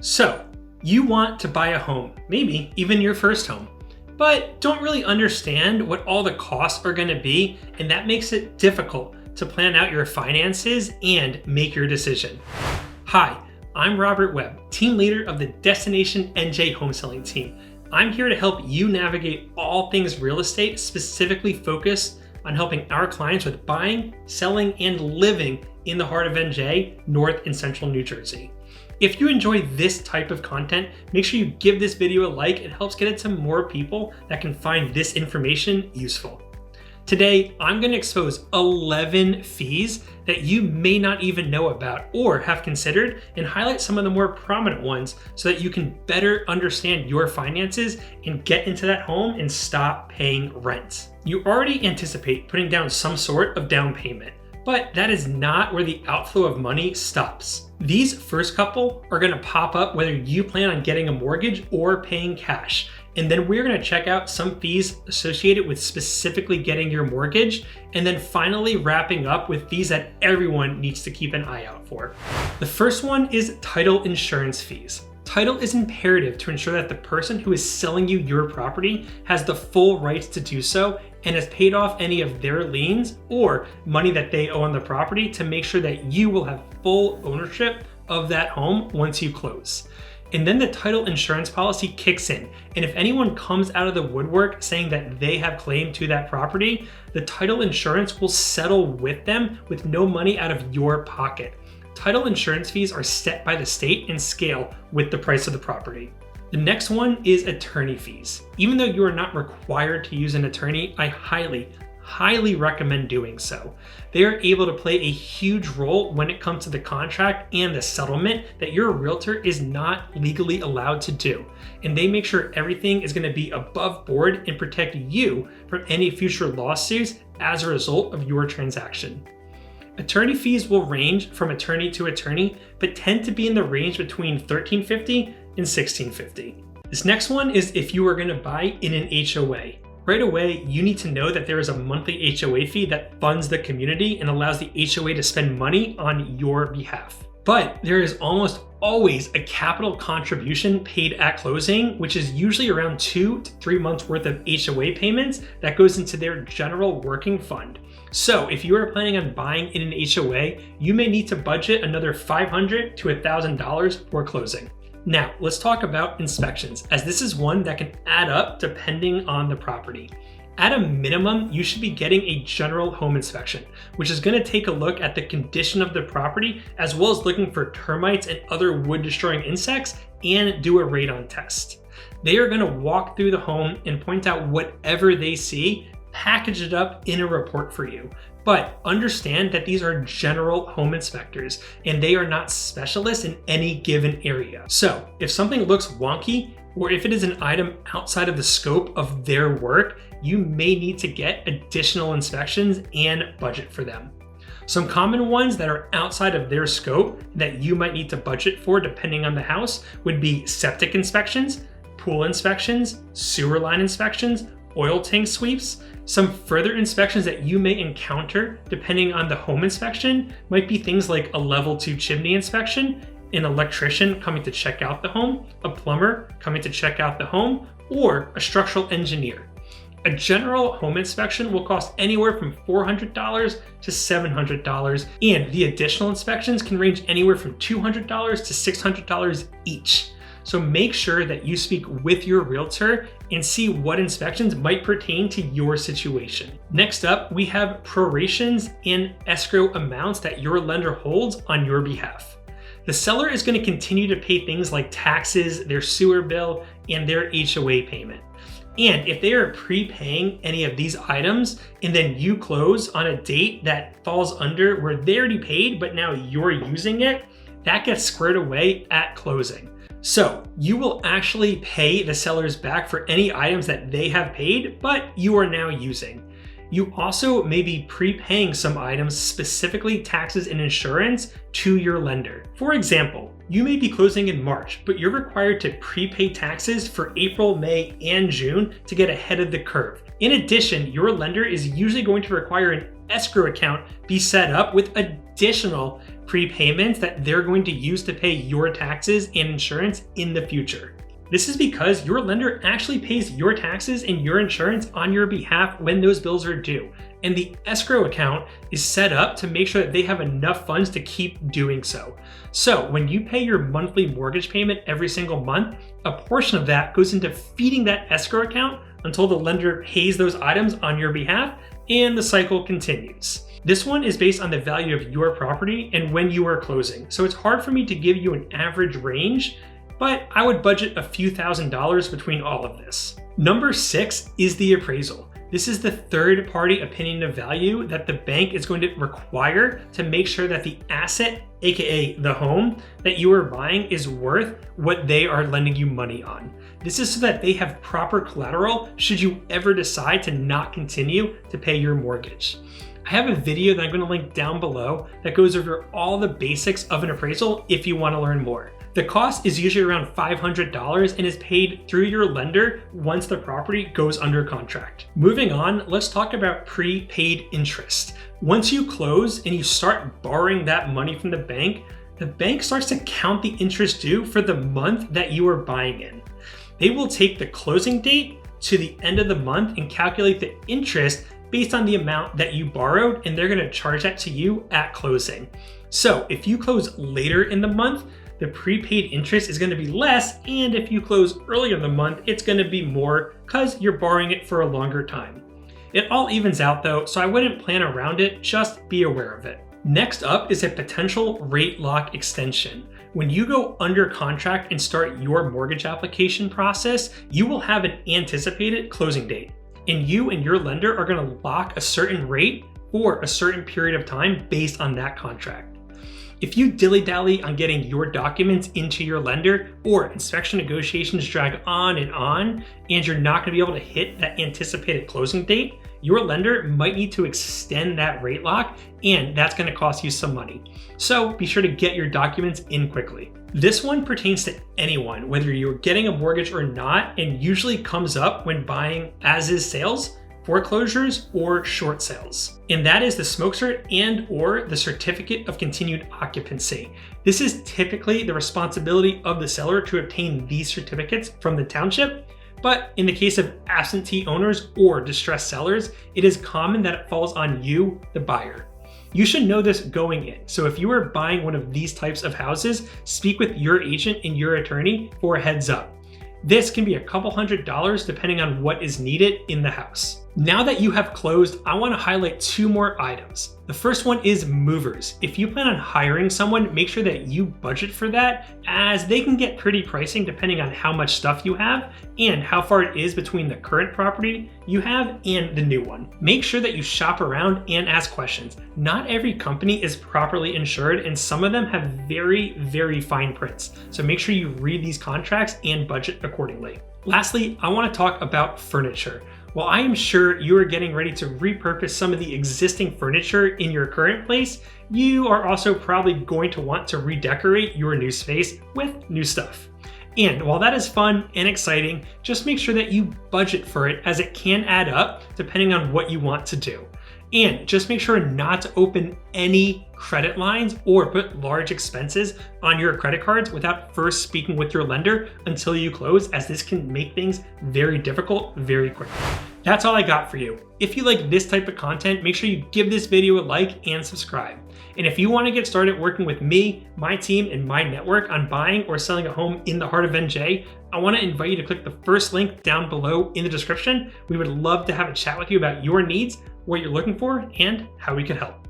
So, you want to buy a home, maybe even your first home, but don't really understand what all the costs are going to be, and that makes it difficult to plan out your finances and make your decision. Hi, I'm Robert Webb, team leader of the Destination DNJ Home Selling Team. I'm here to help you navigate all things real estate, specifically focused on helping our clients with buying, selling, and living in the heart of NJ, North and Central New Jersey. If you enjoy this type of content, make sure you give this video a like. It helps get it to more people that can find this information useful. Today, I'm going to expose 11 fees that you may not even know about or have considered, and highlight some of the more prominent ones so that you can better understand your finances and get into that home and stop paying rent. You already anticipate putting down some sort of down payment, but that is not where the outflow of money stops. These first couple are going to pop up whether you plan on getting a mortgage or paying cash. And then we're going to check out some fees associated with specifically getting your mortgage, and then finally wrapping up with fees that everyone needs to keep an eye out for. The first one is title insurance fees. Title is imperative to ensure that the person who is selling you your property has the full rights to do so and has paid off any of their liens or money that they owe on the property to make sure that you will have full ownership of that home once you close. And then the title insurance policy kicks in. And if anyone comes out of the woodwork saying that they have claim to that property, the title insurance will settle with them with no money out of your pocket. Title insurance fees are set by the state and scale with the price of the property. The next one is attorney fees. Even though you are not required to use an attorney, I highly recommend doing so. They are able to play a huge role when it comes to the contract and the settlement that your realtor is not legally allowed to do. And they make sure everything is going to be above board and protect you from any future lawsuits as a result of your transaction. Attorney fees will range from attorney to attorney, but tend to be in the range between $13.50 and $16.50. This next one is if you are going to buy in an HOA. Right away, you need to know that there is a monthly HOA fee that funds the community and allows the HOA to spend money on your behalf. But there is almost always a capital contribution paid at closing, which is usually around 2 to 3 months worth of HOA payments that goes into their general working fund. So if you are planning on buying in an HOA, you may need to budget another $500 to $1,000 for closing. Now, let's talk about inspections, as this is one that can add up depending on the property. At a minimum, you should be getting a general home inspection, which is going to take a look at the condition of the property, as well as looking for termites and other wood-destroying insects, and do a radon test. They are going to walk through the home and point out whatever they see, package it up in a report for you. But understand that these are general home inspectors and they are not specialists in any given area. So if something looks wonky, or if it is an item outside of the scope of their work, you may need to get additional inspections and budget for them. Some common ones that are outside of their scope that you might need to budget for depending on the house would be septic inspections, pool inspections, sewer line inspections, oil tank sweeps. Some further inspections that you may encounter depending on the home inspection might be things like a level 2 chimney inspection, an electrician coming to check out the home, a plumber coming to check out the home, or a structural engineer. A general home inspection will cost anywhere from $400 to $700, and the additional inspections can range anywhere from $200 to $600 each. So make sure that you speak with your realtor and see what inspections might pertain to your situation. Next up, we have prorations and escrow amounts that your lender holds on your behalf. The seller is going to continue to pay things like taxes, their sewer bill, and their HOA payment. And if they are prepaying any of these items and then you close on a date that falls under where they already paid but now you're using it, that gets squared away at closing. So you will actually pay the sellers back for any items that they have paid, but you are now using. You also may be prepaying some items, specifically taxes and insurance, to your lender. For example, you may be closing in March, but you're required to prepay taxes for April, May, and June to get ahead of the curve. In addition, your lender is usually going to require an escrow account be set up with additional prepayments that they're going to use to pay your taxes and insurance in the future. This is because your lender actually pays your taxes and your insurance on your behalf when those bills are due. And the escrow account is set up to make sure that they have enough funds to keep doing so. So when you pay your monthly mortgage payment every single month, a portion of that goes into feeding that escrow account until the lender pays those items on your behalf, and the cycle continues. This one is based on the value of your property and when you are closing. So it's hard for me to give you an average range, but I would budget a few $1,000s between all of this. Number 6 is the appraisal. This is the third-party opinion of value that the bank is going to require to make sure that the asset, aka the home that you are buying, is worth what they are lending you money on. This is so that they have proper collateral should you ever decide to not continue to pay your mortgage. I have a video that I'm going to link down below that goes over all the basics of an appraisal if you want to learn more. The cost is usually around $500 and is paid through your lender once the property goes under contract. Moving on, let's talk about prepaid interest. Once you close and you start borrowing that money from the bank starts to count the interest due for the month that you are buying in. They will take the closing date to the end of the month and calculate the interest based on the amount that you borrowed, and they're going to charge that to you at closing. So if you close later in the month, the prepaid interest is going to be less, and if you close earlier in the month, it's going to be more because you're borrowing it for a longer time. It all evens out though, so I wouldn't plan around it, just be aware of it. Next up is a potential rate lock extension. When you go under contract and start your mortgage application process, you will have an anticipated closing date, and you and your lender are going to lock a certain rate for a certain period of time based on that contract. If you dilly-dally on getting your documents into your lender, or inspection negotiations drag on, and you're not going to be able to hit that anticipated closing date, your lender might need to extend that rate lock, and that's going to cost you some money. So be sure to get your documents in quickly. This one pertains to anyone, whether you're getting a mortgage or not, and usually comes up when buying as-is sales, foreclosures, or short sales. And that is the smoke cert and or the certificate of continued occupancy. This is typically the responsibility of the seller to obtain these certificates from the township, but in the case of absentee owners or distressed sellers, it is common that it falls on you, the buyer. You should know this going in. So if you are buying one of these types of houses, speak with your agent and your attorney for a heads up. This can be a couple $100s depending on what is needed in the house. Now that you have closed, I want to highlight 2 more items. The first one is movers. If you plan on hiring someone, make sure that you budget for that, as they can get pretty pricing depending on how much stuff you have and how far it is between the current property you have and the new one. Make sure that you shop around and ask questions. Not every company is properly insured, and some of them have very, very fine prints. So make sure you read these contracts and budget accordingly. Lastly, I want to talk about furniture. While I am sure you are getting ready to repurpose some of the existing furniture in your current place, you are also probably going to want to redecorate your new space with new stuff. And while that is fun and exciting, just make sure that you budget for it, as it can add up depending on what you want to do. And just make sure not to open any credit lines or put large expenses on your credit cards without first speaking with your lender until you close, as this can make things very difficult very quickly. That's all I got for you. If you like this type of content, make sure you give this video a like and subscribe. And if you want to get started working with me, my team, and my network on buying or selling a home in the heart of NJ, I want to invite you to click the first link down below in the description. We would love to have a chat with you about your needs, what you're looking for, and how we can help.